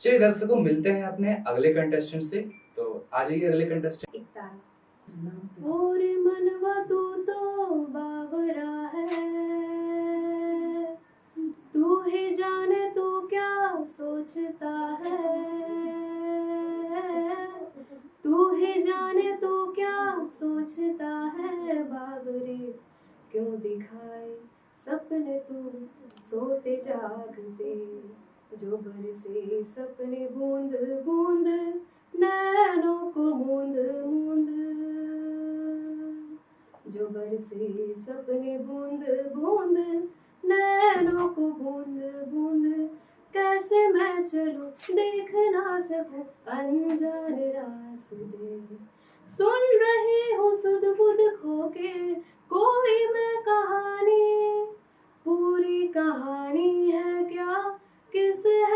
चलिए दर्शकों, मिलते हैं अपने अगले कंटेस्टेंट से। तो आ जाइए अगले कंटेस्टेंट। और मनवा तू तो बावरा है, तू ही जाने तू क्या सोचता है, तू ही जाने तू क्या सोचता है। बावरे क्यों दिखाए सपने तू सोते जागते, जो बरसे सपने बूंद बूंद नैनों को मूंद मूंद, जो बरसे सपने बूंद बूंद नैनों को बूंद बूंद। कैसे मैं चलूं देख ना सकूं अनजान रास्ते, सुन रही हूँ सुध बुध खो के कोई मैं कहानी, पूरी कहानी है क्या किस है